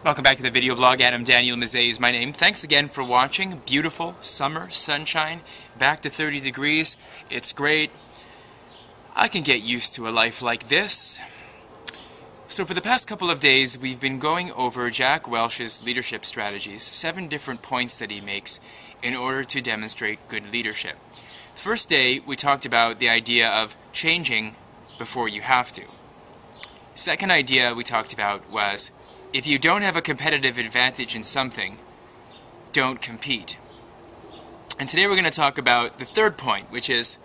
Welcome back to the video blog. Daniel Mezei is my name. Thanks again for watching. Beautiful summer sunshine, back to 30 degrees. It's great. I can get used to a life like this. So for the past couple of days, we've been going over Jack Welch's leadership strategies, 7 different points that he makes in order to demonstrate good leadership. The first day, we talked about the idea of changing before you have to. Second idea we talked about was, if you don't have a competitive advantage in something, don't compete. And today we're going to talk about the third point, which is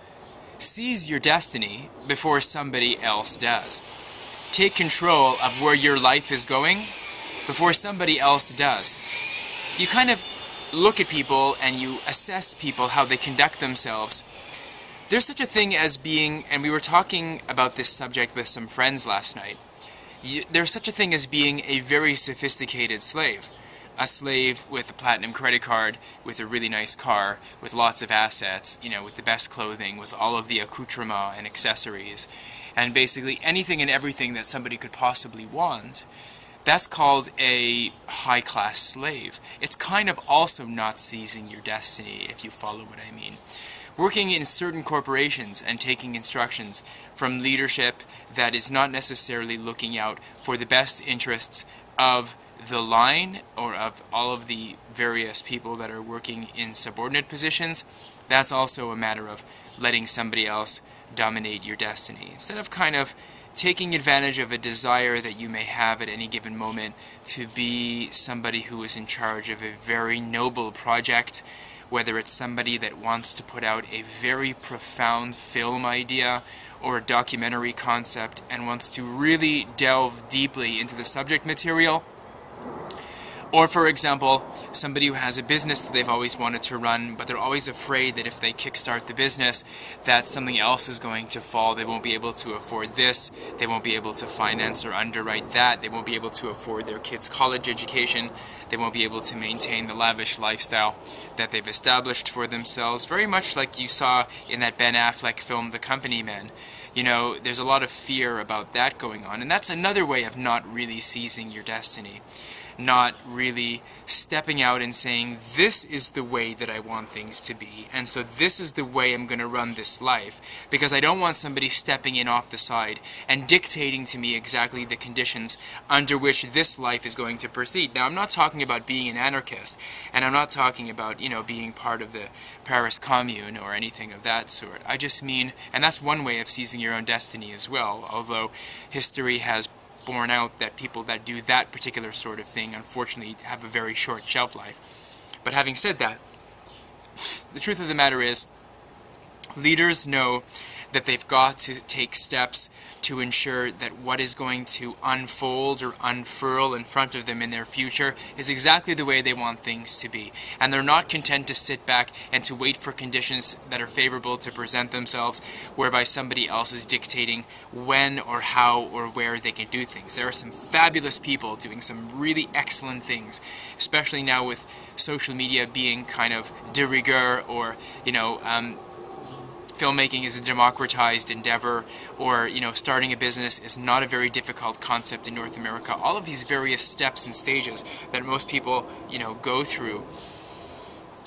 seize your destiny before somebody else does. Take control of where your life is going before somebody else does. You kind of look at people and you assess people, how they conduct themselves. There's such a thing as being, and we were talking about this subject with some friends last night, there's such a thing as being a very sophisticated slave. A slave with a platinum credit card, with a really nice car, with lots of assets, with the best clothing, with all of the accoutrements and accessories, and basically anything and everything that somebody could possibly want. That's called a high-class slave. It's kind of also not seizing your destiny, if you follow what I mean. Working in certain corporations and taking instructions from leadership that is not necessarily looking out for the best interests of the line or of all of the various people that are working in subordinate positions, that's also a matter of letting somebody else dominate your destiny. Instead of kind of taking advantage of a desire that you may have at any given moment to be somebody who is in charge of a very noble project, whether it's somebody that wants to put out a very profound film idea or a documentary concept and wants to really delve deeply into the subject material. Or, for example, somebody who has a business that they've always wanted to run, but they're always afraid that if they kickstart the business, that something else is going to fall. They won't be able to afford this. They won't be able to finance or underwrite that. They won't be able to afford their kids' college education. They won't be able to maintain the lavish lifestyle that they've established for themselves. Very much like you saw in that Ben Affleck film, The Company Men. There's a lot of fear about that going on. And that's another way of not really seizing your destiny. Not really stepping out and saying, this is the way that I want things to be, and so this is the way I'm going to run this life, because I don't want somebody stepping in off the side and dictating to me exactly the conditions under which this life is going to proceed. Now, I'm not talking about being an anarchist, and I'm not talking about, being part of the Paris Commune or anything of that sort. I just mean, and that's one way of seizing your own destiny as well, although history has borne out that people that do that particular sort of thing unfortunately have a very short shelf life. But having said that, the truth of the matter is, leaders know that they've got to take steps to ensure that what is going to unfold or unfurl in front of them in their future is exactly the way they want things to be. And they're not content to sit back and to wait for conditions that are favorable to present themselves, whereby somebody else is dictating when or how or where they can do things. There are some fabulous people doing some really excellent things, especially now with social media being kind of de rigueur, or, filmmaking is a democratized endeavor, or, starting a business is not a very difficult concept in North America. All of these various steps and stages that most people, go through.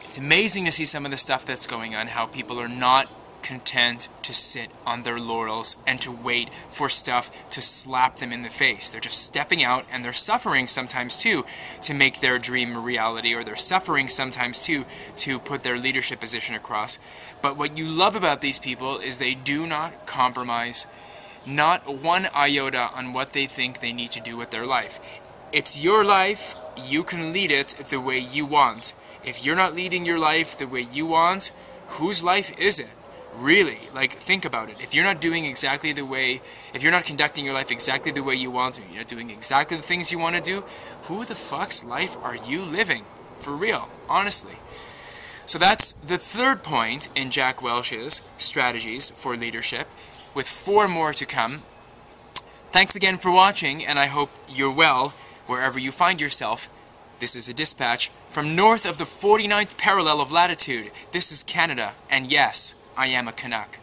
It's amazing to see some of the stuff that's going on, how people are not content to sit on their laurels and to wait for stuff to slap them in the face. They're just stepping out, and they're suffering sometimes too to make their dream a reality, or they're suffering sometimes too to put their leadership position across. But what you love about these people is they do not compromise, not one iota, on what they think they need to do with their life. It's your life. You can lead it the way you want. If you're not leading your life the way you want, whose life is it? Really, think about it. If you're not doing exactly the way, if you're not conducting your life exactly the way you want to, you're not doing exactly the things you want to do, who the fuck's life are you living? For real, honestly. So that's the third point in Jack Welch's strategies for leadership, with 4 more to come. Thanks again for watching, and I hope you're well wherever you find yourself. This is a dispatch from north of the 49th parallel of latitude. This is Canada, and yes, I am a Canuck.